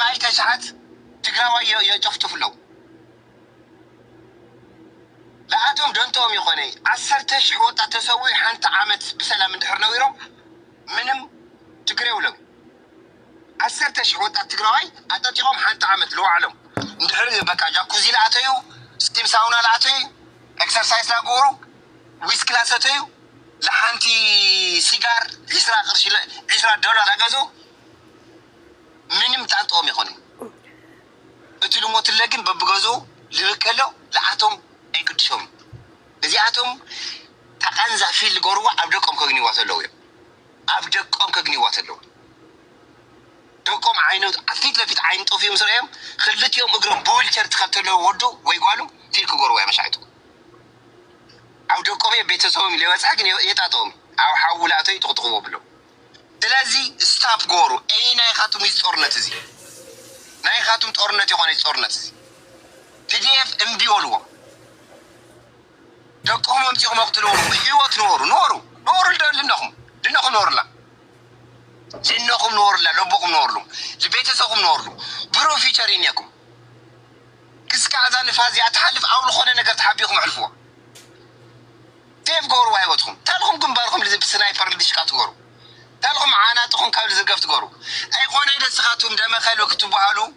كاي تشحت تقراوا يجفتوا فلو لاتهم دنتهم يخوني عسرتش حوطه تسوي حنت عامت بسلام اندحر نويرهم منم تقريو له عسرتش حوطه تقراوي اتطيقهم حنت عامت لو علم اندحر بقى جاكوزي لاتيو ستيم ساونا لاتيو اكسرسايز لاغورو ويس كلاساتيو لحنتي سيجار $10 اجازو منم تعطوم يخوني اتلو موت لكن ببغزو لبكلو لاتهم ايكدشوم ازياتهم تقنزا في الغرو ابدقم كغني واتلو ابدقم كغني واتلو دقم عينو افيت لفيت عين طفيهم سريم خلتيهم اغرم بولشر تخطلو ودو ويغالو تلك غرو يا مشايتو ابدقم بيتسوم ليوصاك يتاطوم او حولاتو يتقطقو بلو ስለዚህ ስታፍ ጎሩ አይና ይኻቱም ይጾርነት እዚ ናይ ኻቱም ጦርነት ይሆነ ይጾርነት እዚ ቲዲኤፍ እምቢወልዎ ደቆም ምጽኦም መቅትሉ ህይወት ኖሩ ልነኹም ኖርላ ለቦኩም ኖርሉ ለቤተሰቡም ኖርሉ ብሮ ፊቸር ይነኩም ክስካ አዛን ፋዚያ ተሐልፍ አው ለሆነ ነገር ተሐቢኩም አልፎ ቴፍ ጎሩ አይወጥኩም ታልኩም ግንባርኩም ለዚህ ስናይፐር ልሽቃት ጎሩ تلقم عاناتكم كابل زقفت قرو اي قونا إذا سخاتهم دمخل وكتبوا علو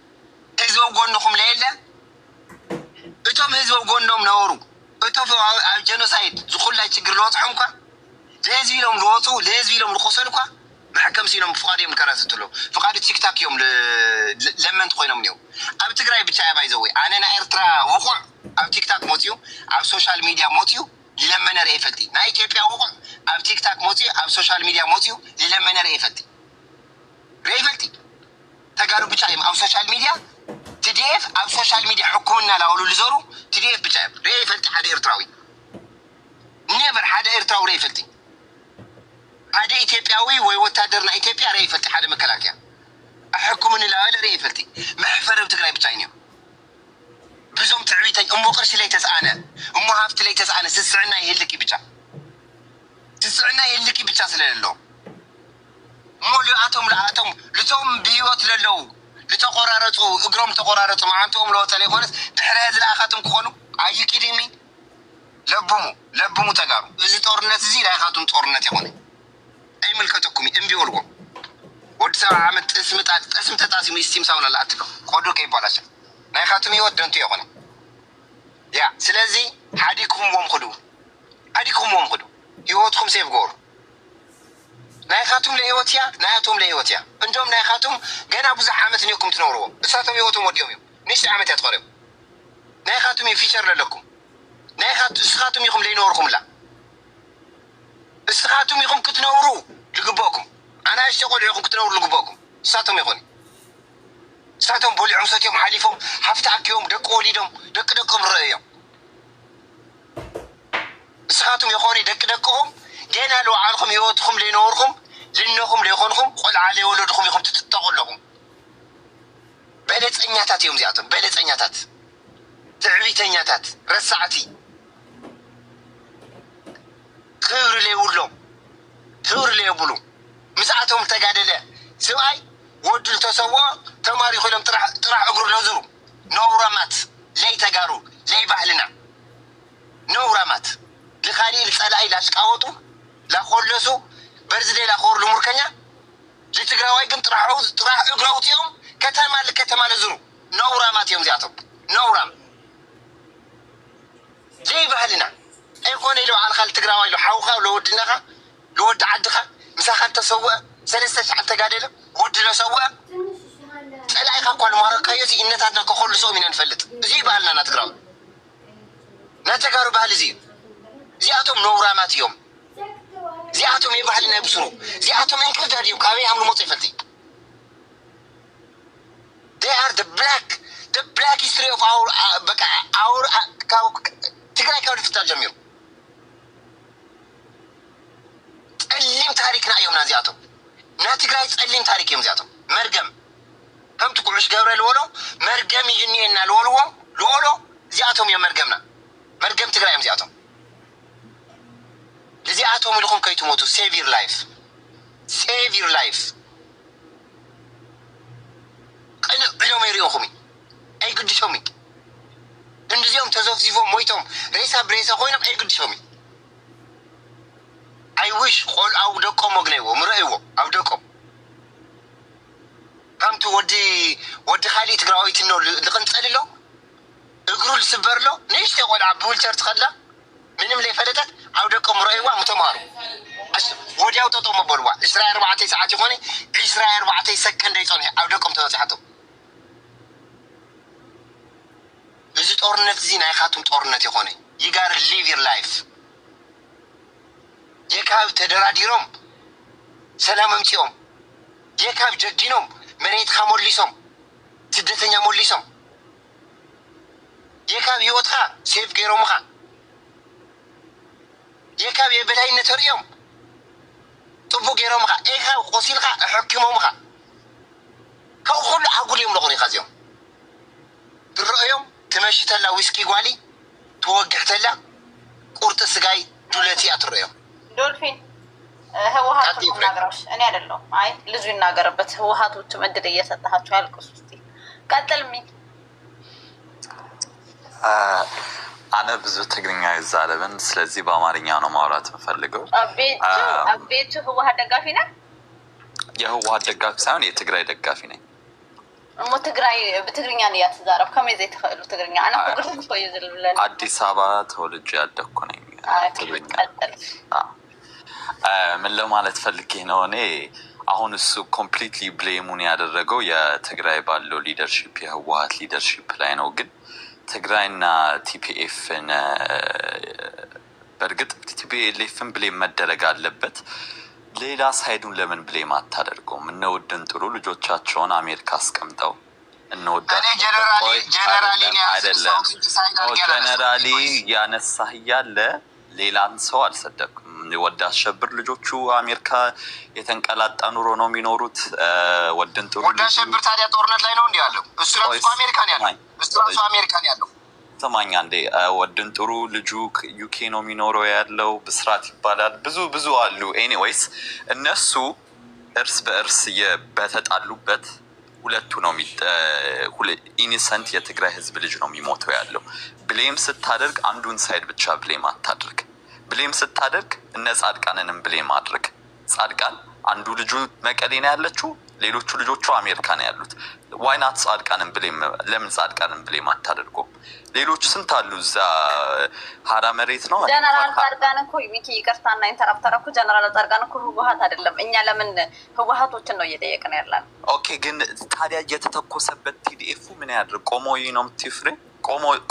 هزوا قونكم ليلة اتوم هزوا قونهم نورو اتوم الجنوسايد زخول لا يتشقر لوطحهم لازي لهم لوطو لازي لهم لخصنكوا محكم سينهم فقادي مكراسة له فقادي تيك تاك يوم لما انتقوينهم نيو اب تقرأي بتشاي بايزوي انا ايرترا وقع اب تيك تاك موتيو اب سوشال ميديا موتيو لما نرى إفلتي نا إثيوبيا وقع أب تيك تاك موتي أب سوشيال ميديا موتيو لما نرى إفلتي ريفلتي تقالوا بتشايم أب سوشيال ميديا تديف أب سوشيال ميديا حكومنا لاولو لزورو تديف بتشايم ريفلتي حدا إرتراوي نيفر حدا إرتراوي ريفلتي حدا إثيوبياوي ويوتادرنا إثيوبيا ريفلتي حدا مكلاكيا حكومنا لاولو ريفلتي محفر بتقراي بتشاينيو بزوم تعويتي أمو قرش لي تسعنا أمو هافت لي تسعنا تسعنا يهلكي بيتشا سلالو مو لآتهم لتوم بيوت للو لتقرارتو اقرام تقرارتو معنتهم لو تليفونس بحراز الآخاتهم كخونو عاي كيديمي لبمو تقارو إذا تورنت زي لا يخاتهم تورنت يخوني أي ملكتكمي انبي ورقو ودسا عمت اسم تتاسي ميستيم ساونا لأتلو قدو كيف بالاشا ናይ ኻቱም ይወት ደንቱ ይሆነ ያ ስለዚህ ሐዲኩም ወምخدو ይወትኩም ሴፍ ጎሩ ናይ ኻቱም ለይወትያ ናያቶም ለይወትያ እንዶም ናይ ኻቱም ገና ብዙሕ ዓመት ንኩም ትነብርዎ እሳቶም ይወቱም ወዲዮም ንሽ ዓመት ያትቆረው ናይ ኻቱም ይፊቸር ለለኩም ናይ ኻቱም ይኹም ለይኖርኩም ላ እስኻቱም ይኹም ክትነብሩ ልግቦኩም አና እሽቆል ይኹም ክትነብሩ ልግቦኩም እሳቶም ይኹን ساتهم بولي عمساتهم حليفهم هفتاكيهم دق وليدهم دقهم رأيهم ساتهم يخوني دقهم جينا لو عالكم يوتكم لنوركم لنكم ليخونكم قل علي ولدكم يخم تتقول لكم بلت انياتات يوم زياتهم بلت انياتات تعويت انياتات رسعتي خير لي يقولوا مساعتهم تقادله سواي ودل تسوى تماري خلهم طرح اقرب نزرو نورمات لي تقارو لي بحلنا نورمات لخالي لسألعي لاشقاوتو لا خلصو برز لي لا خور لمركنيا لتقراواي قم طرح اقراوت يوم كتما نزرو نورمات يوم زياتو نورم لي بحلنا اي قوني لو على خال تقراواي لو حوخا لو ودناخا لو ود عدخا مساخان تسوى سلسة شعب تقادله ودنا سوا سلاي خاقوال ماركا يزي إنتاتنا كخول سو من نفلت زي بالنا نتقراو نتقارو بحال زي أتوم نورامات يوم زي أتوم يبحلنا يبصرو زي أتوم إنكر داريو كاوي عملو مطيفتي they are the black history of our تقراي كاولي فتال جميل الليم تاريخنا يومنا زي أتوم ناتقراي تصلين تاريخ يوم زياتهم مرقم هم تقولش قبر الولو مرقم يجني إن الولو زياتهم يوم مرقمنا مرقم تقراي يوم زياتهم لزياتهم لكم كي تموتوا save your life ይኹም ኣይግድሾም እንደዚኦም ተዘፍዚፎም ሞይቶም ሬሳ ብሬሳ ኮይኖም ኣይግድሾም ኣይውሽ ቆል ኣብ ደቆም ወግነይዎ ምርአይዎ ኣብ ደቆም ከምቲ ወዲ ካሊእ ትግራዊት ነው ልቕንፀልሎ እግሩ ልስበርሎ ንእሽተይ ቆልዓ ብዊልቸር ትኸላ ምንም ዘይፈለጠት ኣብ ደቆም ምርአይዋ ምተማሃሩ ወዲያው ጠጠው መበልዋ 24 ሰዓት ይኾነ 24 ሰከንድ ይጸንሕ ኣብ ደቆም ተበፅሓቶም እዚ ጦርነት እዚ ናይ ካቱም ጦርነት ይኾነ you gotta live your life የካብ ተደራዲሮም ሰላም አምጪኦም የካብ ጀዲኖም መሬትካ ሞሊሶም ስደተኛ ሞሊሶም የካብ ህይወትካ ሴፍ ገይሮምካ የካብ የበላይነት ርዮም ጥቡቅ ገይሮምካ ኤካብ ቆሲልካ ሕክሞምካ ካብ ኩሉ ዓጉልዮም ለኾኑ ኢኻ እዚኦም ትረአዮም ትመሽተላ ዊስኪ ጓሊ ትወግሕተላ ቁርጥ ስጋይ ዱለቲ አትረዮም ዶልፊን ህወሓት ናገራሽ እኔ አይደለሁም። አይ ልጁ ይናገርበት። ህወሓቶች እድል እየሰጣቸው ያልቅሱ። እስቲ ቀጥል። ሚ አነ ብዙ ትግርኛ ይዛለብን፣ ስለዚህ በአማርኛ ነው ማውራት የምፈልገው። አቤቱ ህወሓት ደጋፊ ነህ? የህወሓት ደጋፊ ሳይሆን የትግራይ ደጋፊ ነኝ። እሞ ትግራይ በትግርኛ ነው ያትዛረብ ከመይዘ ተኸሉ ትግርኛ አና ፍቅር ነው ይዝልብለን። አዲስ አበባ ተወልጄ ያደግኩ ነኝ። ትግርኛ ምን ለማለት ፈልጌ ነው እኔ አሁን እሱ ኮምፕሊትሊ ብሌሙን ያደረገው የትግራይ ባለው ሊደርሺፕ የህወሓት ሊደርሺፕ ላይ ነው። ግን ትግራይና ቲፒኤፍን በእርግጥ ቲፒኤልኤፍን ብሌም መደረግ አለበት። ሌላ ሳይዱን ለምን ብሌም አታደርገውም? እነወድን ጥሩ ልጆቻቸውን አሜሪካ አስቀምጠው ጀነራሊ ያነሳህ እያለ ሌላን ሰው አልሰደብክም። ወደ አሸብር ልጆቹ አሜሪካ የተንቀላጣ ኑሮ ነው የሚኖሩት። ወደን ጥሩ ወደ አሸብር ታዲያ ጦርነት ላይ ነው እንዴ ያለው? እሱ ራሱ አሜሪካ ነው ያለው። እሱ ራሱ አሜሪካ ነው ያለው። ሰማኛ እንዴ ወደን ጥሩ ልጁ ዩኬ ነው የሚኖረው ያለው። ብስራት ይባላል። ብዙ አሉ። ኤኒዌይስ እነሱ እርስ በእርስ በተጣሉበት ሁለቱ ነው ኢኒሰንት የትግራይ ህዝብ ልጅ ነው የሚሞተው ያለው። ብሌም ስታደርግ አንዱን ሳይድ ብቻ ብሌም አታድርግ። ብሌም ስታደርግ እነ ጻድቃንንም ብሌም አድርግ። ጻድቃን አንዱ ልጁ መቀሌ ነው ያለችው፣ ሌሎቹ ልጆቹ አሜሪካ ነው ያሉት። ዋይናት ጻድቃንን ብሌም ለምን ጻድቃንን ብሌም አታደርጉም? ሌሎች ስንት አሉ እዛ ሀራ መሬት ነው። ጀነራል ጻድቃን እኮ ሚኪ ይቅርታና ኢንተራፕተር እኮ ጀነራል ጻድቃን እኮ ህወሓት አይደለም። እኛ ለምን ህወሓቶችን ነው እየጠየቅን ያለን? ኦኬ ግን ታዲያ እየተተኮሰበት ቲዲኤፉ ምን ያድርግ? ቆሞ ነው ምትፍሬ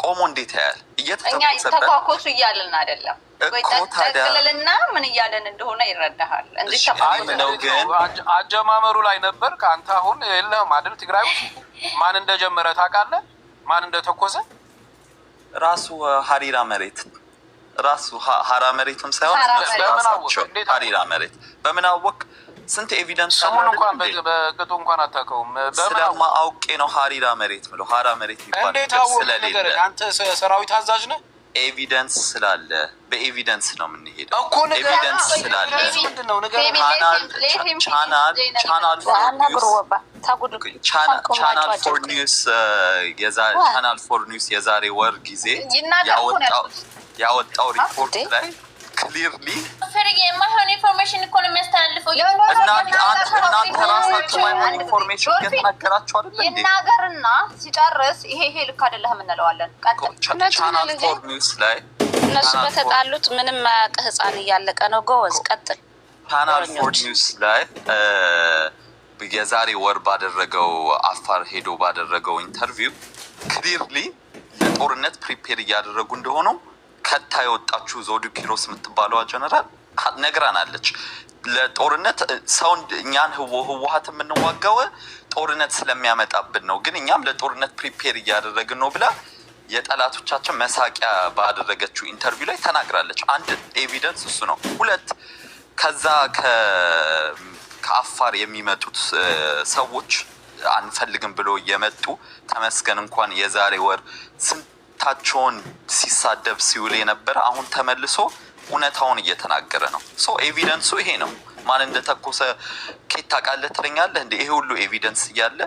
ቆሞ እንዴት ያያል? እየተተኮሰበት እኛ ተኳኮሱ እያልን አይደለም ወይ ተጠቅልልና ምን እያለን እንደሆነ ይረዳሃል። እንዴ ነው ግን አጀማመሩ ላይ ነበር። ካንተ አሁን የለህም አይደል? ትግራይ ማን እንደጀመረ ታውቃለህ? ማን እንደተኮሰ ራሱ ሀሪራ መሬት ራሱ ሀራ መሬትም ሳይሆን ራሳቸው ሀሪራ መሬት በምን አወቅ? ስንት ኤቪደንስ ስሙን እንኳን በቅጡ እንኳን አታውቀውም። ስለማ አውቄ ነው ሀሪራ መሬት ብሎ ሀራ መሬት ይባላል። እንዴት ስለሌለ አንተ ሰራዊት አዛዥ ነህ? ኤቪደንስ ስላለ በኤቪደንስ ነው የምንሄደው እኮ። ኤቪደንስ ስላለ ምንድነው ነገር ቻናል ፎር ኒውስ የዛሬ ወር ጊዜ ያወጣው ሪፖርት ላይ ክሊርሊ የማይሆን ኢንፎርሜሽን እኮ ነው የሚያስተላልፈው። እናንተ ራሳችሁ ማይሆን ኢንፎርሜሽን እየተናገራችሁ አይደል? ይናገርና ሲጨርስ ይሄ ልክ አይደለም እንለዋለን። ቻናል ፎር ኒውስ ላይ እነሱ በተጣሉት ምንም ማያውቅ ህፃን እያለቀ ነው። ጎወዝ ቀጥል። ቻናል ፎር ኒውስ ላይ የዛሬ ወር ባደረገው አፋር ሄዶ ባደረገው ኢንተርቪው ክሊርሊ ለጦርነት ፕሪፔር እያደረጉ እንደሆነው ከታ የወጣችሁ ዘውዱ ኪሮስ የምትባለዋ ጀነራል ነግራናለች። ለጦርነት ሰው እኛን ህወሓት የምንዋጋው ጦርነት ስለሚያመጣብን ነው፣ ግን እኛም ለጦርነት ፕሪፔር እያደረግን ነው ብላ የጠላቶቻችን መሳቂያ ባደረገችው ኢንተርቪው ላይ ተናግራለች። አንድ ኤቪደንስ እሱ ነው። ሁለት ከዛ ከአፋር የሚመጡት ሰዎች አንፈልግም ብሎ እየመጡ ተመስገን እንኳን የዛሬ ወር ስንታቸውን ሲሳደብ ሲውል የነበረ አሁን ተመልሶ እውነታውን እየተናገረ ነው። ሶ ኤቪደንሱ ይሄ ነው። ማን እንደተኮሰ ኬት ታውቃለህ ትለኛለህ እንዴ? ይሄ ሁሉ ኤቪደንስ እያለ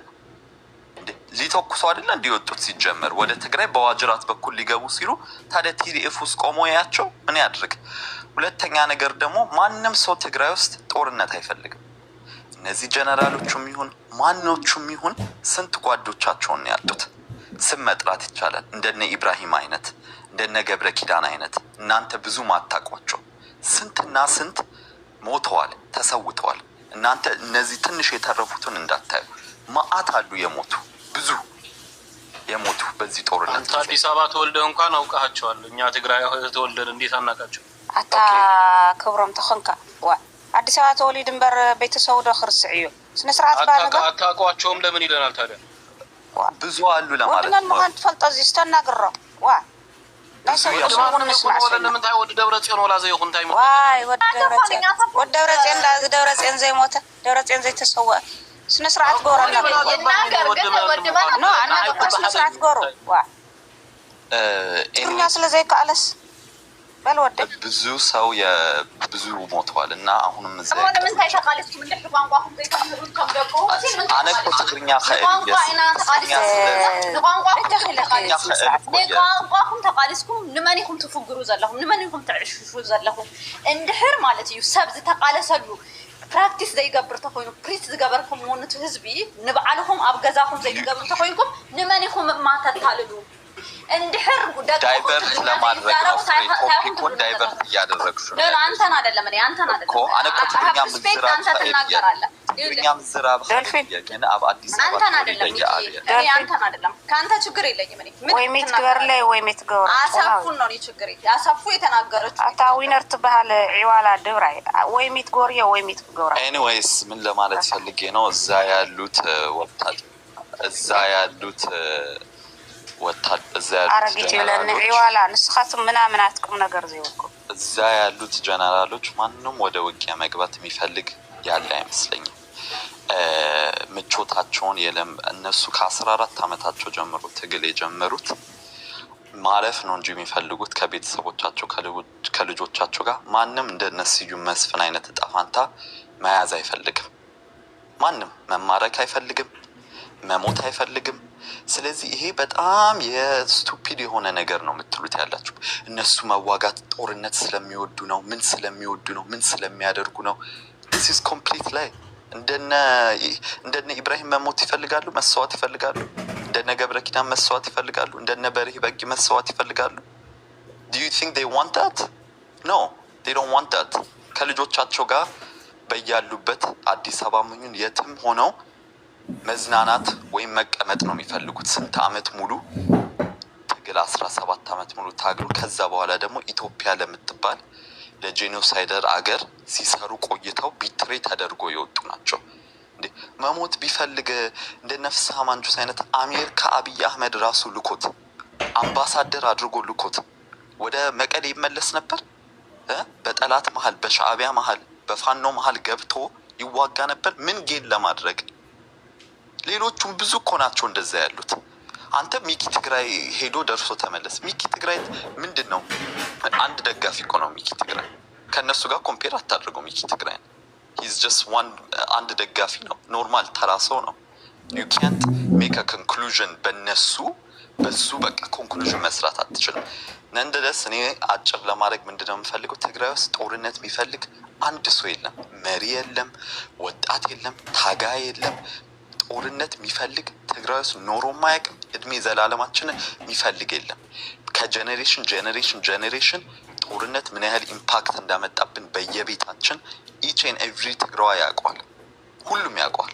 ሊተኩሱ አይደለ እንዲወጡት ሲጀመር ወደ ትግራይ በዋጅራት በኩል ሊገቡ ሲሉ ታዲያ ቲዲኤፍ ውስጥ ቆሞ ያቸው ምን ያድርግ? ሁለተኛ ነገር ደግሞ ማንም ሰው ትግራይ ውስጥ ጦርነት አይፈልግም። እነዚህ ጀነራሎቹም ይሁን ማኖቹም ይሁን ስንት ጓዶቻቸውን ያጡት ስም መጥራት ይቻላል። እንደነ ኢብራሂም አይነት እንደነ ገብረ ኪዳን አይነት እናንተ ብዙ ማታቋቸው ስንትና ስንት ሞተዋል፣ ተሰውተዋል። እናንተ እነዚህ ትንሽ የተረፉትን እንዳታዩ ማአት አሉ የሞቱ ብዙ የሞቱ በዚህ ጦርነት። አንተ አዲስ አበባ ተወልደህ እንኳን አውቃቸዋል። እኛ ትግራይ ተወልደን እንዴት አናውቃቸው? አታ ክብሮም ተኸንካ ዋ አዲስ አበባ ተወሊድ እንበር ቤተሰቡ ዶ ክርስዕ እዩ ስነ ስርዓት ባለጋ አታውቋቸውም ለምን ይለናል ታዲያ? ብዙ አሉ ለማለት ነው። ወድናን ማን ትፈልጦ እዚ ዝተናግሮ ዋ ናይሰው ሰውን መስማዕ ለምን ታይ ወደ ደብረ ጽዮን ወላ ዘይኹን ታይ ሞት ዋይ ወደ ደብረ ጽዮን ዳ ደብረ ጽዮን ዘይሞተ ደብረ ጽዮን ዘይተሰወ ስነ ስርዓት ጎረና ኖ አና ስነ ስርዓት ጎሩ ዋ እኛ ስለዚህ ካለስ በልወደ ብዙ ሰው ብዙ ሞተዋል እና አሁንም እዚህ ምን ታይ ተቃለስ ምን ቋንቋኩም ዘይተምሩን ከምደቆ አነ ቁጥርኛ ቋንቋኩም ተቃለስኩም ንመኒኩም ትፍግሩ ዘለኹም ንመኒኩም ትዕሽሹ ዘለኹም እንድሕር ማለት እዩ ሰብ ዝተቃለሰሉ ፕራክቲስ ዘይገብር ተኮይኑ ፕሪት ዝገበርኩም ሞንቱ ህዝቢ ንበዓልኩም ኣብ ገዛኩም ዘይገብር ተኮይንኩም ንመኒኩም ማተታልሉ እንድሕር ዳይቨርት ለማድረግ ነው። ቶፒኩን ዳይቨርት እያደረግሽ ነው። አንተን አይደለም እኔ አንተን አይደለም እኮ አነ ቁጥርኛ ምዝራ አንተ ትናገራለህ። ቁጥርኛ ምዝራ ግን አብ አዲስ አበባ አንተን አይደለም እኔ አንተን አይደለም ካንተ ችግር የለኝም። እኔ ወይ ምትገር ላይ ወይ ምትገር አሰፉን ነው ችግር አሰፉ የተናገረችው አታ ዊነር ትባል ዒዋላ ድብራይ ወይ ምትገር ወይ ምትገር ኤኒዌይስ ምን ለማለት ፈልጌ ነው እዛ ያሉት አረጊት ይለን ዒዋላ ንስኻቱም ምናምን አትቁም ነገር ዘይወቁ እዛ ያሉት ጀነራሎች ማንንም ወደ ውጊያ መግባት የሚፈልግ ያለ አይመስለኝም። ምቾታቸውን እነሱ ከ14 ዓመታቸው ጀምሮ ትግል የጀመሩት ማለፍ ነው እንጂ የሚፈልጉት ከቤተሰቦቻቸው ከልጆቻቸው ጋር ማንም እንደነስዩ መስፍን አይነት እጣ ፋንታ መያዝ አይፈልግም። ማንም መማረክ አይፈልግም፣ መሞት አይፈልግም። ስለዚህ ይሄ በጣም የስቱፒድ የሆነ ነገር ነው የምትሉት ያላችሁ። እነሱ መዋጋት ጦርነት ስለሚወዱ ነው፣ ምን ስለሚወዱ ነው፣ ምን ስለሚያደርጉ ነው። this is complete ላይ እንደነ ኢብራሂም መሞት ይፈልጋሉ፣ መስዋዕት ይፈልጋሉ። እንደነ ገብረ ኪዳን መስዋዕት ይፈልጋሉ። እንደነ በርሂ በቂ መስዋዕት ይፈልጋሉ። do you think they want that? no, they don't want that። ከልጆቻቸው ጋር በያሉበት አዲስ አበባ ምኑን የትም ሆነው መዝናናት ወይም መቀመጥ ነው የሚፈልጉት። ስንት አመት ሙሉ ትግል 17 አመት ሙሉ ታግሉ ከዛ በኋላ ደግሞ ኢትዮጵያ ለምትባል ለጄኖሳይደር አገር ሲሰሩ ቆይተው ቢትሬ ተደርጎ የወጡ ናቸው። እንዴ መሞት ቢፈልግ እንደ ነፍስ አማንጁስ አይነት አሜሪካ አብይ አህመድ ራሱ ልኮት አምባሳደር አድርጎ ልኮት ወደ መቀሌ ይመለስ ነበር። በጠላት መሃል በሻዕቢያ መሃል በፋኖ መሃል ገብቶ ይዋጋ ነበር። ምን ጌን ለማድረግ? ሌሎቹም ብዙ እኮ ናቸው እንደዛ ያሉት። አንተ ሚኪ ትግራይ ሄዶ ደርሶ ተመለስ። ሚኪ ትግራይ ምንድን ነው? አንድ ደጋፊ እኮ ነው ሚኪ ትግራይ። ከእነሱ ጋር ኮምፔር አታድርገው። ሚኪ ትግራይ ሂዝ ጀስት አንድ ደጋፊ ነው። ኖርማል ተራ ሰው ነው። ዩ ካንት ሜክ አ ኮንክሉዥን በሱ በቃ ኮንክሉዥን መስራት አትችልም። ነንደለስ እኔ አጭር ለማድረግ ምንድነው የምፈልገው፣ ትግራይ ውስጥ ጦርነት የሚፈልግ አንድ ሰው የለም። መሪ የለም፣ ወጣት የለም፣ ታጋይ የለም። ጦርነት የሚፈልግ ትግራይ ውስጥ ኖሮ ማያውቅም። እድሜ ዘላለማችንን የሚፈልግ የለም። ከጀኔሬሽን ጦርነት ምን ያህል ኢምፓክት እንዳመጣብን በየቤታችን ኢች ኤንድ ኤቭሪ ትግራዋይ ያውቀዋል፣ ሁሉም ያውቀዋል።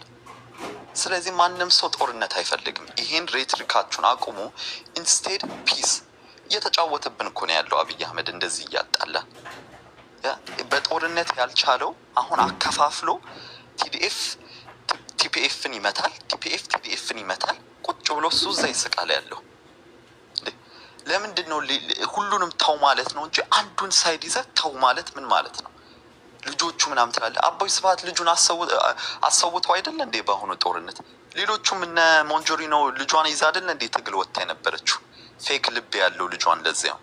ስለዚህ ማንም ሰው ጦርነት አይፈልግም። ይሄን ሬትሪካችሁን አቁሙ። ኢንስቴድ ፒስ እየተጫወተብን እኮ ነው ያለው አብይ አህመድ እንደዚህ እያጣላን። በጦርነት ያልቻለው አሁን አከፋፍሎ ቲፒኤፍን ይመታል፣ ቲፒኤፍ ቲዲኤፍን ይመታል። ቁጭ ብሎ እሱ እዛ ይስቃል ያለው። ለምንድን ነው ሁሉንም ተው ማለት ነው እንጂ አንዱን ሳይድ ይዘህ ተው ማለት ምን ማለት ነው? ልጆቹ ምናምን ትላለህ። አቦይ ስብሐት ልጁን አሰውተው አይደለ እንዴ በአሁኑ ጦርነት? ሌሎቹም እነ ሞንጆሪኖ ልጇን ይዛ አይደለ እንዴ ትግል ወጥታ የነበረችው? ፌክ ልብ ያለው ልጇን ለዚያው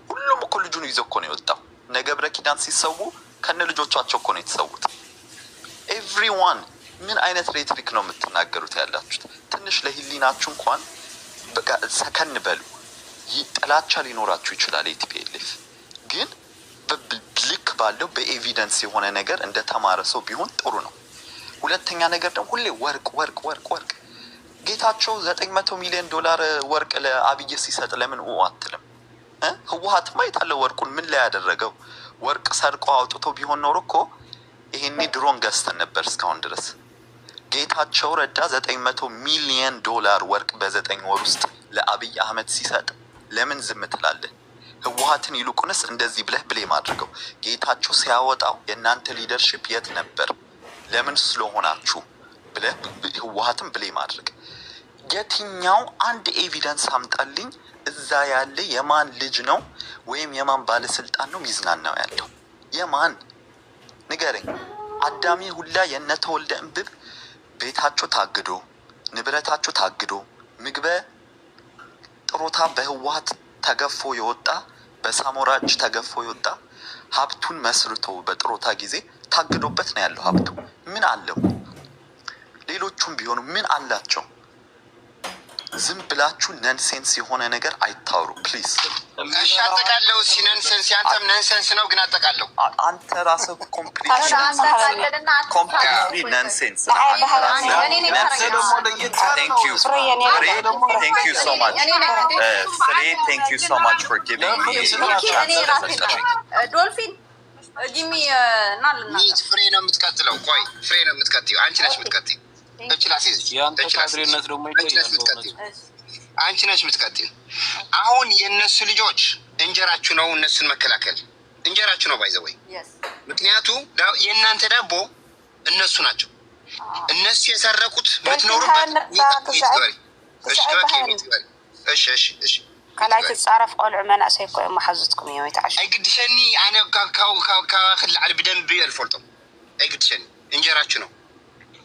ሁሉም እኮ ልጁን ይዘው እኮ ነው የወጣው። እነ ገብረ ኪዳን ሲሰዉ ከነ ልጆቻቸው እኮ ነው የተሰዉት። ኤቭሪዋን ምን አይነት ሬትሪክ ነው የምትናገሩት ያላችሁት? ትንሽ ለህሊናችሁ እንኳን በቃ ሰከን በሉ። ጥላቻ ሊኖራችሁ ይችላል የቲፒኤልኤፍ ግን ልክ ባለው በኤቪደንስ የሆነ ነገር እንደ ተማረ ሰው ቢሆን ጥሩ ነው። ሁለተኛ ነገር ደግሞ ሁሌ ወርቅ ጌታቸው 900 ሚሊዮን ዶላር ወርቅ ለአብይ ሲሰጥ ለምን አትልም? ህወሓት ማይታለ ወርቁን ምን ላይ ያደረገው? ወርቅ ሰርቆ አውጥቶ ቢሆን ኖሮ እኮ ይሄኔ ድሮን ገዝተን ነበር እስካሁን ድረስ። ጌታቸው ረዳ 900 ሚሊዮን ዶላር ወርቅ በ9 ወር ውስጥ ለአብይ አህመድ ሲሰጥ ለምን ዝም ትላለህ? ህወሓትን ይልቁንስ እንደዚህ ብለህ ብሌም አድርገው። ጌታቸው ሲያወጣው የእናንተ ሊደርሺፕ የት ነበር? ለምን ስለሆናችሁ ብለህ ህወሓትን ብሌም አድርግ። የትኛው አንድ ኤቪደንስ አምጣልኝ እዛ ያለ የማን ልጅ ነው ወይም የማን ባለስልጣን ነው ሚዝናናው ያለው? የማን ንገረኝ። አዳሚ ሁላ የነተወልደ እንብብ ቤታቸው ታግዶ ንብረታቸው ታግዶ ምግበ ጥሮታ በህወሓት ተገፎ የወጣ በሳሞራ እጅ ተገፎ የወጣ ሀብቱን መስርቶ በጥሮታ ጊዜ ታግዶበት ነው ያለው ሀብቱ። ምን አለው? ሌሎቹም ቢሆኑ ምን አላቸው? ዝም ብላችሁ ነንሴንስ የሆነ ነገር አይታወሩ ፕሊዝ። እሺ አጠቃለው ሲነንሰንስ ያንተም ነንሰንስ ነው ግን አጠቃለው አንተ ራስህ ኮምፕሊትሊ ነንሴንስ። Thank you so much. Thank you so much for giving me a chance. ዶልፊን ጊሚ ናልና ፍሬ ነው የምትቀጥለው። ቆይ ፍሬ ነው የምትቀጥለው። አንቺ ነሽ የምትቀጥለው። አንቺ ነሽ የምትቀጥለው። አሁን የእነሱ ልጆች እንጀራችሁ ነው እነሱን መከላከል እንጀራችሁ ነው ባይዘወይ። ምክንያቱ የእናንተ ዳቦ እነሱ ናቸው። እነሱ የሰረቁት ምትኖሩበት እሺ ከላይ ትጻረፍ ቆልዑ መናእሰይ እኮ ማሐዙትኩም እዮም ይተዓሽ አይግድሸኒ አነ ክልዓል ብደንብ አልፈልጦም። አይግድሸኒ እንጀራችሁ ነው።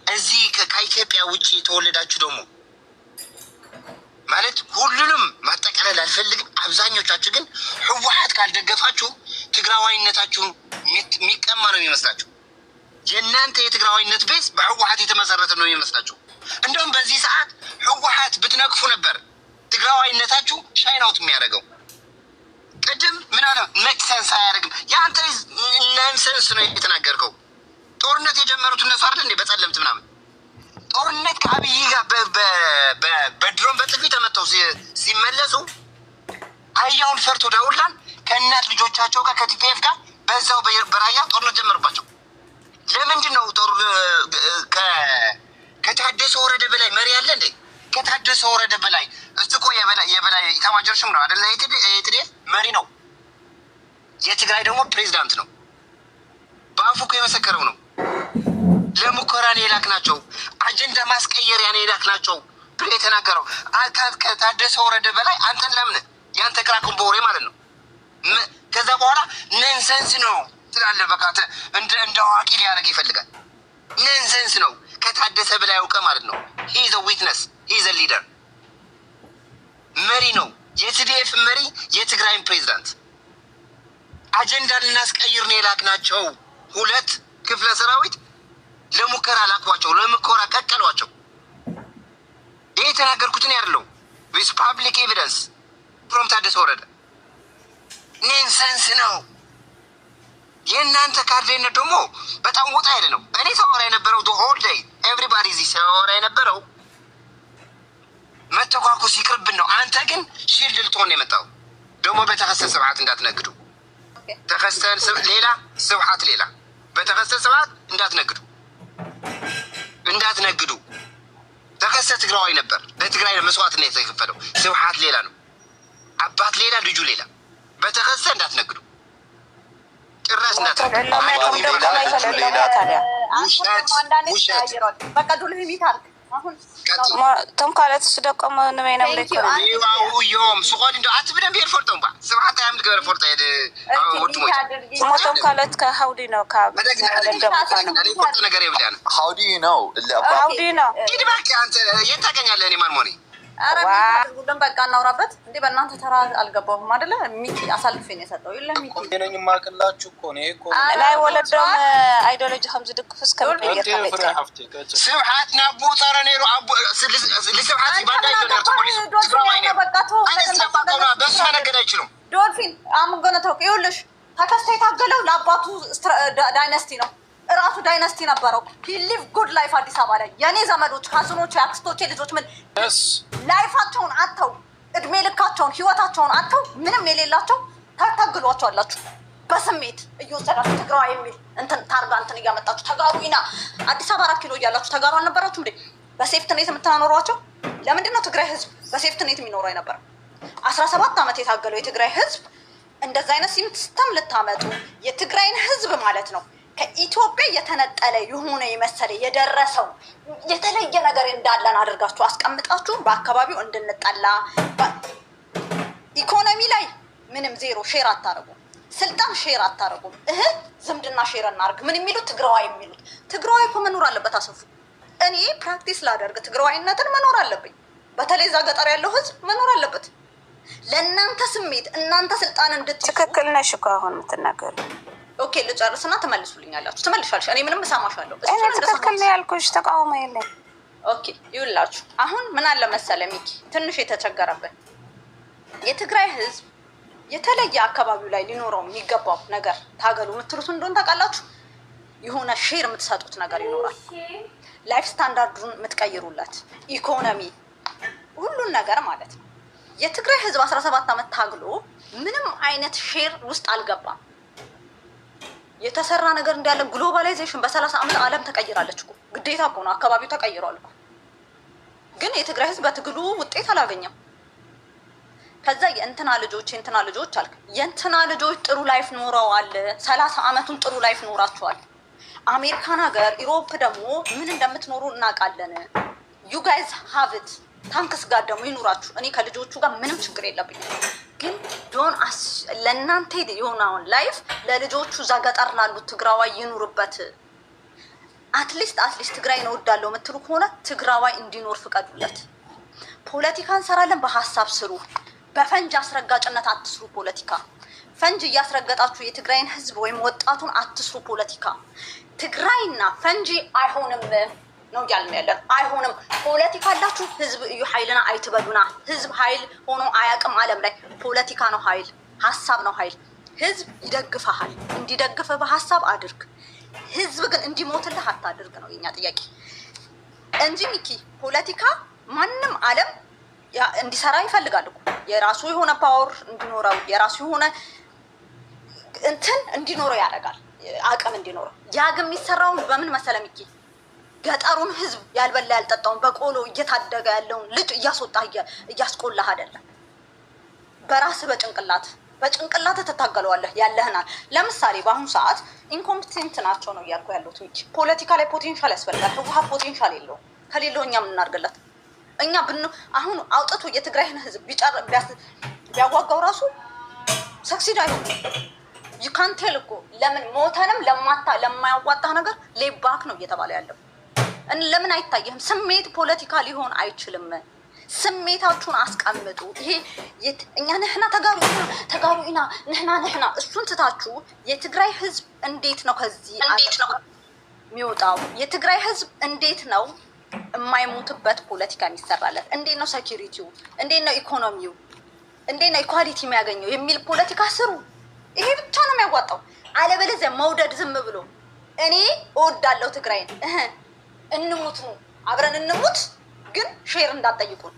እዚህ ከኢትዮጵያ ውጭ የተወለዳችሁ ደግሞ ማለት ሁሉንም ማጠቃለል አልፈልግም። አብዛኞቻችሁ ግን ህወሓት ካልደገፋችሁ ትግራዋይነታችሁ የሚቀማ ነው የሚመስላችሁ። የእናንተ የትግራዋይነት ቤዝ በህወሓት የተመሰረተ ነው የሚመስላችሁ። እንደውም በዚህ ሰዓት ህወሓት ብትነቅፉ ነበር ትግራዋይነታችሁ ሻይን አውት የሚያደርገው። ቅድም ምን አለ መክሰንስ አያደርግም። የአንተ ነንሰንስ ነው የተናገርከው። ጦርነት የጀመሩት እነሱ አይደል እንዴ? በጸለምት ምናምን ጦርነት ከአብይ ጋር በድሮን በጥፊ ተመተው ሲመለሱ አህያውን ፈርቶ ዳውላን ከእናት ልጆቻቸው ጋር ከቲፒኤፍ ጋር በዛው በራያ ጦርነት ጀመሩባቸው። ለምንድን ነው ጦር ከታደሰ ወረደ በላይ መሪ አለ እንዴ? ከታደሰ ወረደ በላይ እኮ የበላይ ኢታማዦር ሹም ነው አይደል? የትዴፍ መሪ ነው። የትግራይ ደግሞ ፕሬዚዳንት ነው። በአፉ እኮ የመሰከረው ነው። ለሙከራ ነው የላክናቸው፣ አጀንዳ ማስቀየሪያ ነው የላክናቸው ብሎ የተናገረው ከታደሰ ወረደ በላይ አንተን ለምን ያንተ ክራክን በወሬ ማለት ነው። ከዛ በኋላ ነንሰንስ ነው ትላለህ። በቃ እንደ አዋቂ ሊያደርግ ይፈልጋል። ነንሰንስ ነው ከታደሰ በላይ ያውቀ ማለት ነው። ሂ ኢዝ አ ዊትነስ ሂ ኢዝ አ ሊደር መሪ ነው። የቲዲኤፍ መሪ የትግራይን ፕሬዚዳንት አጀንዳ ልናስቀይር ነው የላክናቸው። 2 ክፍለ ሰራዊት ለሙከራ ላኳቸው፣ ለሙከራ ቀቀሏቸው። ይሄ የተናገርኩትን ያለው ዊዝ ፓብሊክ ኤቪደንስ ፍሮም ታደሰ ወረደ። ኔንሰንስ ነው። የእናንተ ካድሬነት ደግሞ በጣም ወጣ ያለ ነው። እኔ ሳወራ የነበረው ሆል ዴይ ኤቭሪባዲ እዚህ ሳወራ የነበረው መተኳኩስ ይቅርብን ነው። አንተ ግን ሺልድ ልትሆን ነው የመጣው። ደግሞ በተከሰተ ስብዓት እንዳትነግዱ። ተከሰተ ሌላ ስብዓት ሌላ፣ በተከሰተ ስብዓት እንዳትነግዱ። ተከሰተ ትግራዋይ ነበር። ለትግራይ መስዋዕትነት የተከፈለው ስብዓት ሌላ ነው። አባት ሌላ ልጁ ሌላ። በተከሰተ እንዳትነግዱ። ጭራሽ እንዳትነግዱ። በቃ ዱል ሂሚታል ቶም ካልኦት ስደቆም ንበይኖም ዮም ስቆል እንደ አትብደን ብሄር ፈልጦም ባ ስብዓት ያምድ ገበረ ፈልጦ ሄድ ቶም ካልኦት ከሃውዲ ነው ካብ ፈልጦ ነገር ይብላል። How do you know? ሃውዲ ነው ሂድ እባክህ አንተ የት ታገኛለህ? እኔ ማን ሞኔ ኧረ ሁሉም በቃ እናውራበት እንዴ። በእናንተ ተራ አልገባሁም አይደለ? ሚኪ አሳልፌ ነው የሰጠው። የለም ሚኪ እኔ ማቅላችሁ እኮ ነው እኮ ላይ ወለዶም አይዲዮሎጂ ከምዝ ድግፍ እስከምትገር ስብሓት ናቡ ፀረ ነይሩ አቡ ለስብሓት ይባዳይ ነው በሱ መነገድ አይችሉም። ዶልፊን አምገነ ተውቅ ይኸውልሽ ተከስተ የታገለው ለአባቱ ዳይነስቲ ነው። እራሱ ዳይነስቲ ነበረው። ሊቭ ጉድ ላይፍ አዲስ አበባ ላይ የኔ ዘመዶች ካዝኖች የአክስቶቼ ልጆች ምን ላይፋቸውን አጥተው እድሜ ልካቸውን ህይወታቸውን አጥተው ምንም የሌላቸው ታታግሏቸው አላችሁ። በስሜት እየወሰዳችሁ ትግራዋ የሚል እንትን ታርጋ እንትን እያመጣችሁ ተጋሩና አዲስ አበባ 4 ኪሎ እያላችሁ ተጋሩ አልነበራችሁ እንዴ? በሴፍትኔት የምታኖሯቸው ለምንድን ነው? ትግራይ ህዝብ በሴፍትኔት የሚኖረው አይነበረም? 17 ዓመት የታገለው የትግራይ ህዝብ እንደዛ አይነት ሲስተም ልታመጡ የትግራይን ህዝብ ማለት ነው ከኢትዮጵያ የተነጠለ የሆነ የመሰለ የደረሰው የተለየ ነገር እንዳለን አድርጋችሁ አስቀምጣችሁ በአካባቢው እንድንጠላ ኢኮኖሚ ላይ ምንም ዜሮ ሼር አታረጉም። ስልጣን ሼር አታረጉም። ዝምድና ሼር እናርግ ምን የሚሉት ትግራዋይ የሚሉት ትግራዋይ እኮ መኖር አለበት። አሰፉ እኔ ፕራክቲስ ላደርግ ትግራዋይነትን መኖር አለብኝ። በተለይ እዛ ገጠር ያለው ህዝብ መኖር አለበት። ለእናንተ ስሜት እናንተ ስልጣን እንድትይዙ ትክክል ነሽ እኮ አሁን የምትናገሩ። ኦኬ ልጨርስና ትመልሱልኛላችሁ። ትመልሻለሽ። እኔ ምንም እሰማሻለሁ። እኔ ትክክል ነው ያልኩሽ፣ ተቃውሞ የለም። ኦኬ ይውላችሁ። አሁን ምን አለ መሰለ ሚኪ ትንሽ የተቸገረበት የትግራይ ህዝብ የተለየ አካባቢው ላይ ሊኖረው የሚገባው ነገር ታገሉ የምትሉት እንደሆነ ታውቃላችሁ። የሆነ ሼር የምትሰጡት ነገር ይኖራል። ላይፍ ስታንዳርዱን የምትቀይሩለት ኢኮኖሚ፣ ሁሉን ነገር ማለት ነው። የትግራይ ህዝብ 17 ዓመት ታግሎ ምንም አይነት ሼር ውስጥ አልገባም። የተሰራ ነገር እንዳለ ግሎባላይዜሽን በ30 ዓመት ዓለም ተቀይራለች እኮ ግዴታ እኮ ነው። አካባቢው ተቀይሯል እኮ ግን የትግራይ ህዝብ በትግሉ ውጤት አላገኘም። ከዛ የእንትና ልጆች አልክ። የእንትና ልጆች ጥሩ ላይፍ ኖረዋል። 30 ዓመቱን ጥሩ ላይፍ ኖራቸዋል። አሜሪካን ሀገር ኢሮፕ ደግሞ ምን እንደምትኖሩ እናውቃለን። ዩ ጋይዝ ሃቭት ታንክስ ጋር ደግሞ ይኑራችሁ። እኔ ከልጆቹ ጋር ምንም ችግር የለብኝም። ግን ዶን ለእናንተ የሆነውን ላይፍ ለልጆቹ እዛ ገጠር ላሉት ትግራዋይ ይኑርበት። አትሊስት ትግራይን እወዳለሁ የምትሉ ከሆነ ትግራዋይ እንዲኖር ፍቀዱለት። ፖለቲካ እንሰራለን፣ በሀሳብ ስሩ። በፈንጅ አስረጋጭነት አትስሩ ፖለቲካ። ፈንጅ እያስረገጣችሁ የትግራይን ህዝብ ወይም ወጣቱን አትስሩ ፖለቲካ። ትግራይና ፈንጂ አይሆንም ነው እያልን ያለን። አይሆንም። ፖለቲካ አላችሁ። ህዝብ እዩ ኃይልና አይትበሉና። ህዝብ ኃይል ሆኖ አያውቅም ዓለም ላይ። ፖለቲካ ነው ኃይል፣ ሀሳብ ነው ኃይል። ህዝብ ይደግፈሃል። እንዲደግፈ በሀሳብ አድርግ። ህዝብ ግን እንዲሞትልህ አታድርግ ነው የኛ ጥያቄ እንጂ ሚኪ ፖለቲካ ማንም ዓለም እንዲሰራ ይፈልጋል እኮ የራሱ የሆነ ፓወር እንዲኖረው የራሱ የሆነ እንትን እንዲኖረው ያደርጋል፣ አቅም እንዲኖረው። ያ ግን የሚሰራው በምን መሰለ ሚኪ? ገጠሩን ህዝብ ያልበላ ያልጠጣውን በቆሎ እየታደገ ያለውን ልጅ እያስወጣህ እያስቆላህ አይደለም። በራስህ በጭንቅላት ትታገለዋለህ ያለህናል። ለምሳሌ በአሁኑ ሰዓት ኢንኮምፒቴንት ናቸው ነው እያልኩ ያለሁት ሚኪ። ፖለቲካ ላይ ፖቴንሻል ያስፈልጋል። ህወሓት ፖቴንሻል የለውም። ከሌለው እኛ ምን እናድርግለት? እኛ አሁን አውጥቶ የትግራይን ህዝብ ቢያዋጋው ራሱ ሰክሲድ አይሆንም። ዩካንቴል እኮ ለምን ሞተንም ለማያዋጣ ነገር ሌባክ ነው እየተባለ ያለው። ለምን አይታየህም? ስሜት ፖለቲካ ሊሆን አይችልም። ስሜታችሁን አስቀምጡ። ይሄ እኛ ነህና ተጋሩና ነህና እሱን ትታችሁ የትግራይ ህዝብ እንዴት ነው ከዚህ የሚወጣው? የትግራይ ህዝብ እንዴት ነው የማይሞትበት ፖለቲካ የሚሰራለት? እንዴት ነው ሴኩሪቲው? እንዴት ነው ኢኮኖሚው? እንዴት ነው ኢኳሊቲ የሚያገኘው የሚል ፖለቲካ ስሩ። ይሄ ብቻ ነው የሚያዋጣው። አለበለዚያ መውደድ ዝም ብሎ እኔ እወዳለሁ ትግራይን እንሙት ነው አብረን እንሙት፣ ግን ሼር እንዳትጠይቁን።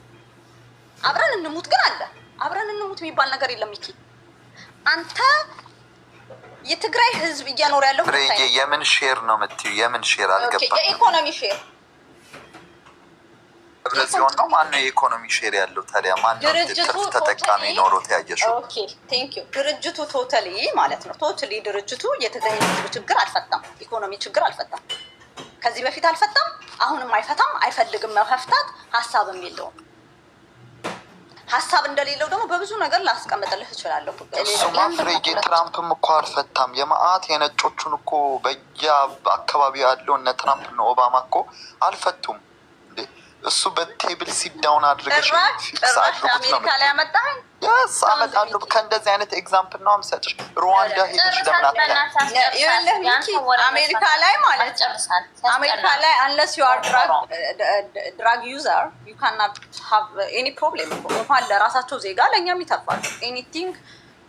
አብረን እንሙት ግን አለ። አብረን እንሙት የሚባል ነገር የለም ሚኪ። አንተ የትግራይ ህዝብ እያኖር ያለው የምን ሼር ነው የምትይው? የምን ሼር አልገባም። የኢኮኖሚ ሼር ህብረጽዮን ነው። ማነው የኢኮኖሚ ሼር ያለው ታዲያ? ማነው ትርፍ ተጠቃሚ ኖሮት ያየሽው? ኦኬ ቴንክ ዩ። ድርጅቱ ቶታሊ ማለት ነው ድርጅቱ የትግራይ ህዝብ ችግር አልፈታም፣ ኢኮኖሚ ችግር አልፈታም። ከዚህ በፊት አልፈታም፣ አሁንም አይፈታም፣ አይፈልግም መፍታት። ሀሳብም የለውም። ሀሳብ እንደሌለው ደግሞ በብዙ ነገር ላስቀምጥልህ እችላለሁ። እሱማ ፍሬጌ ትራምፕም እኮ አልፈታም። የመዓት የነጮቹን እኮ በየአካባቢው ያለው እነ ትራምፕ እነ ኦባማ እኮ አልፈቱም። እሱ በቴብል ሲት ዳውን አድርገሽ ፊክስ አድርጉት ነው አሜሪካ ላይ ያመጣኝ ያስ አመጣለሁ። ከእንደዚህ አይነት ኤግዛምፕል ነው የምሰጥሽ። ሩዋንዳ ሄደሽ ለምን ይኸውልህ ሚኪ አሜሪካ ላይ ማለት አሜሪካ ላይ አንለስ ዩ አር ድራግ ዩዘር ዩ ካናት ሃቭ ኤኒ ፕሮብሌም እንኳን ለራሳቸው ዜጋ ለእኛም ይተርፋል። ኤኒቲንግ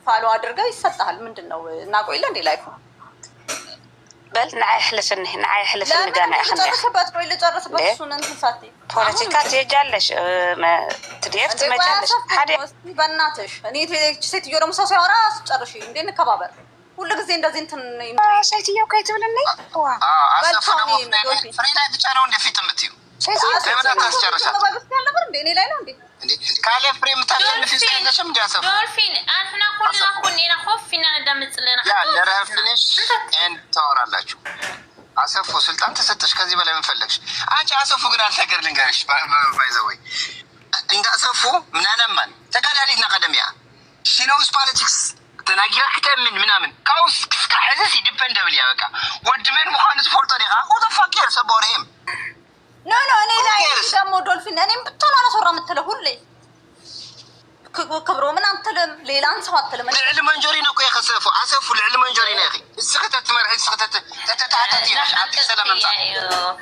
ፋሎ አድርገህ ይሰጥሃል። ምንድን ነው እናቆይለ እንዴ ላይፍ በል ንዓይ ሕልስኒ ገና ይኽን ጨርስበት ወይ ልጨርስበት እሱን እንትን ሳትይ ፖለቲካ ትሄጃለሽ ትዴፍ ትመጫለሽ ሓደ በእናትሽ እኔ ሴትዮ ደግሞ ሰው ሲያወራ አስጨርሽ እንዴ እንከባበር ሁሉ ጊዜ እንደዚህ እንትን ሴትዮ እኮ ይትብልኒ ፍሬ ላይ ብቻ ነው እንደ ፊት የምትይው ለምን አታስጨርሻት እኔ ላይ ነው እንዴ ካለ ፍሬ የምታሸንፍ ይመስለሽም እንዲያሰፉ ዶልፊን አፍና ኩልና ኩኒና ሆፊና እንደምጽለና ያ ለረፍልሽ ኤንድ ታወራላችሁ። አሰፉ ስልጣን ተሰጠሽ፣ ከዚህ በላይ ምን ፈለግሽ አንቺ? አሰፉ ግን አልተገር ልንገርሽ ባይዘወይ እንደ አሰፉ ምናነማን ተጋዳሊት ነቀደምያ ሲኖስ ፖለቲክስ ተናጊራ ከተምን ምናምን ካውስ ከሐዘስ ዲፔንደብል ያበቃ ወድመን መሆን ስፖርት ዲጋ ወተፋቂር ሰቦሬም ኖ እኔ ላይ ደግሞ ዶልፊን እኔም ብቻ ነው አላሰራ የምትለው ሁሌ ክብሮ ምን አትልም፣ ሌላን ሰው አትልም። ልዕሊ መንጆሪ ነው እኮ የከሰፉ አሰፉ ልዕሊ መንጆሪ ነው እኺ እስከተት መርዒ እስከተት ተተታተት ይላሽ አጥቂ ሰላም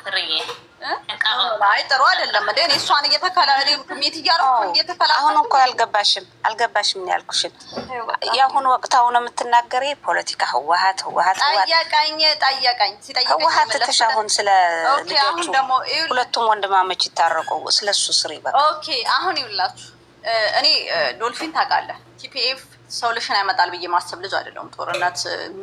ፍርዬ አይ ጥሩ አይደለም እንዴ እሷን እየተከላ እኔ ኮሚቴ እያደረኩ እየተከላ አሁን እኮ አልገባሽም ያልኩሽን የአሁን ወቅታው ነው የምትናገሪ ፖለቲካ ህወሓት ጠየቀኝ ሲጠይቀኝ ህወሓት ተሻሁን ስለ ልጆቹ ሁለቱም ወንድማመች ይታረቁ ስለሱ ስሪ በቃ ኦኬ አሁን ይውላችሁ እኔ ዶልፊን ታውቃለህ ቲፒኤፍ ሶሉሽን ያመጣል ብዬ ማሰብ ልጅ አይደለሁም። ጦርነት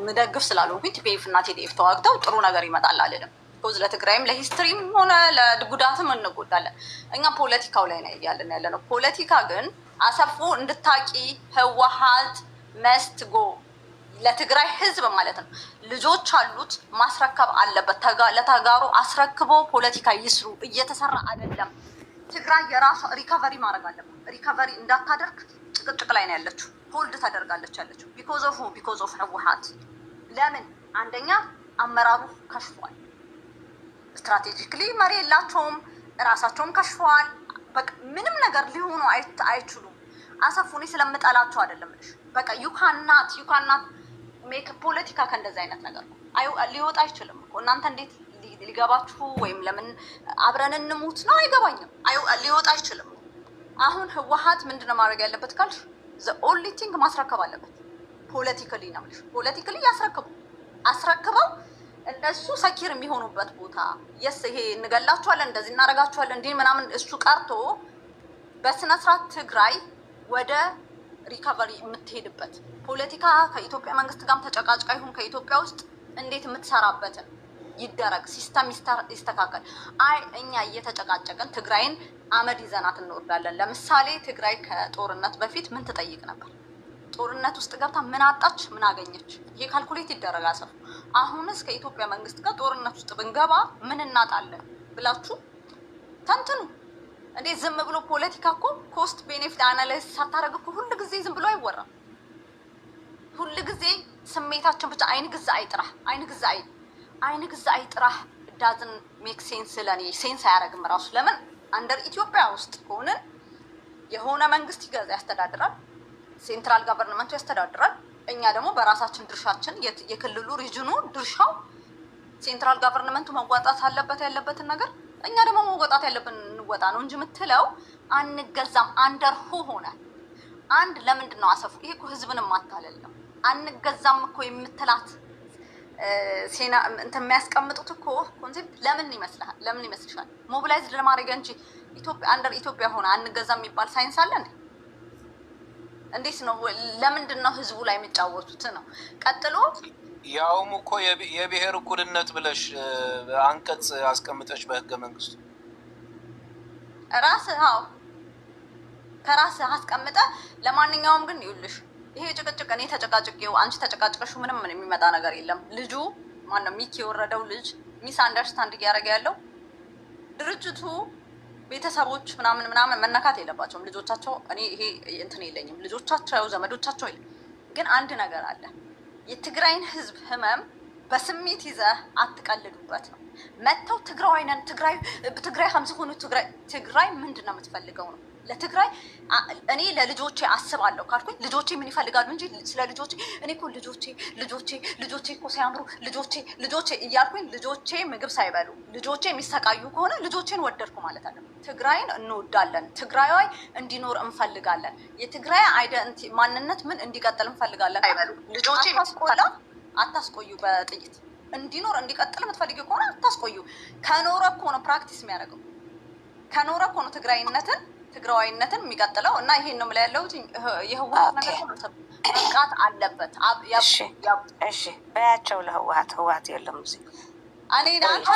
ምደግፍ ስላልሆንኩኝ ቲፒኤፍ እና ቲዲኤፍ ተዋግተው ጥሩ ነገር ይመጣል አልልም። ኮዝ ለትግራይም ለሂስትሪም ሆነ ለጉዳትም እንጎዳለን። እኛ ፖለቲካው ላይ ነው ያለ ነው። ፖለቲካ ግን አሰፉ እንድታቂ ህወሓት መስትጎ ለትግራይ ህዝብ ማለት ነው ልጆች አሉት ማስረከብ አለበት። ለተጋሩ አስረክቦ ፖለቲካ ይስሩ። እየተሰራ አይደለም። ትግራይ የራሷ ሪካቨሪ ማድረግ አለበት። ሪካቨሪ እንዳታደርግ ጭቅጭቅ ላይ ነው ያለችው። ሆልድ ታደርጋለች ያለችው ቢኮዝ ኦፍ ህወሓት። ለምን አንደኛ አመራሩ ከሽፏል። ስትራቴጂክሊ መሪ የላቸውም። እራሳቸውም ከሽፈዋል። በቃ ምንም ነገር ሊሆኑ አይችሉም። አሰፉኒ ስለምጠላቸው አይደለም ልሽ በቃ ዩካናት ሜክ ፖለቲካ ከእንደዚህ አይነት ነገር ነው ሊወጣ አይችልም እኮ እናንተ እንዴት ሊገባችሁ ወይም ለምን አብረን እንሙት ነው አይገባኝም። ሊወጣ አይችልም። አሁን ህወሓት ምንድነው ማድረግ ያለበት ካልሽ ዘ ኦንሊ ቲንግ ማስረከብ አለበት። ፖለቲካሊ ነው ልሽ ፖለቲካሊ አስረክበው እነሱ ሰኪር የሚሆኑበት ቦታ ይሄ እንገላችኋለን እንደዚህ እናረጋችኋለን እንዲህ ምናምን እሱ ቀርቶ በስነ ስርዓት ትግራይ ወደ ሪካቨሪ የምትሄድበት ፖለቲካ ከኢትዮጵያ መንግስት ጋርም ተጨቃጭቃ ይሁን ከኢትዮጵያ ውስጥ እንዴት የምትሰራበትን ይደረግ። ሲስተም ይስተካከል። እኛ እየተጨቃጨቅን ትግራይን አመድ ይዘናት እንወርዳለን። ለምሳሌ ትግራይ ከጦርነት በፊት ምን ትጠይቅ ነበር? ጦርነት ውስጥ ገብታ ምን አጣች? ምን አገኘች? ይሄ ካልኩሌት ይደረጋል። ሰው አሁንስ ከኢትዮጵያ መንግስት ጋር ጦርነት ውስጥ ብንገባ ምን እናጣለን ብላችሁ ተንትኑ። እንዴ ዝም ብሎ ፖለቲካ እኮ ኮስት ቤኔፊት አናላይሲስ ሳታረግ እኮ ሁሉ ጊዜ ዝም ብሎ አይወራም። ሁሉ ጊዜ ስሜታችን ብቻ አይን ግዛ አይጥራህ ዳዝን ሜክ ሴንስ። ለኔ ሴንስ አያረግም ራሱ። ለምን አንደር ኢትዮጵያ ውስጥ ሆነን የሆነ መንግስት ያስተዳድራል፣ ሴንትራል ገቨርንመንቱ ያስተዳድራል። እኛ ደግሞ በራሳችን ድርሻችን የክልሉ ሪጅኑ ድርሻው ሴንትራል ገቨርንመንቱ መዋጣት አለበት ያለበትን ነገር እኛ ደግሞ መወጣት ያለብን እንወጣ ነው እንጂ የምትለው አንገዛም። አንደርሁ ሆነ አንድ ለምንድን ነው አሰፉ? ይሄ እኮ ህዝብንም ማታለል ነው። አንገዛም እኮ የምትላት ሴና እንትን የሚያስቀምጡት እኮ ኮንሴፕት ለምን ይመስልሻል? ሞቢላይዝድ ለማድረግ እንጂ ኢትዮጵያ አንደር ኢትዮጵያ ሆነ አንገዛም የሚባል ሳይንስ አለ እንዴ? እንዴት ነው? ለምንድን ነው ህዝቡ ላይ የሚጫወቱት ነው? ቀጥሎ ያውም እኮ የብሔር እኩልነት ብለሽ አንቀጽ አስቀምጠሽ በህገ መንግስቱ ከራስህ አስቀምጠ። ለማንኛውም ግን ይኸውልሽ ይሄ ጭቅጭቅ እኔ ተጨቃጭቄው አንቺ ተጨቃጭቀሹ ምንም የሚመጣ ነገር የለም። ልጁ ማነው ሚኪ የወረደው ልጅ ሚስ አንደርስታንድ እያደረገ ያለው ድርጅቱ ቤተሰቦች ምናምን መነካት የለባቸውም። ልጆቻቸው እኔ ይሄ እንትን የለኝም ልጆቻቸው ዘመዶቻቸው የለም። ግን አንድ ነገር አለ። የትግራይን ህዝብ ህመም በስሜት ይዘህ አትቀልዱበት ነው። መተው ትግራይ ነን ትግራይ ሀምስ ሆኑ ትግራይ ምንድን ነው የምትፈልገው ነው። ለትግራይ እኔ ለልጆቼ አስባለሁ ካልኩኝ ልጆቼ ምን ይፈልጋሉ እንጂ ስለ ልጆቼ እኔ እኮ ልጆቼ እኮ ሲያምሩ ልጆቼ እያልኩኝ ልጆቼ ምግብ ሳይበሉ ልጆቼ የሚሰቃዩ ከሆነ ልጆቼን ወደድኩ ማለት አለ። ትግራይን እንወዳለን፣ ትግራይ እንዲኖር እንፈልጋለን፣ የትግራይ አይደንቲ ማንነት ምን እንዲቀጥል እንፈልጋለን አይበሉ። ልጆቼ አታስቆዩ፣ በጥይት እንዲኖር እንዲቀጥል የምትፈልጊው ከሆነ አታስቆዩ። ከኖረ እኮ ነው ፕራክቲስ የሚያደርገው፣ ከኖረ እኮ ነው ትግራዋይነትን የሚቀጥለው። እና ይሄን ነው የምለው ያለሁት። የህወሓት ነገር መብቃት አለበት። እሺ በያቸው ለህወሓት የለም እዚህ እኔ ናንተ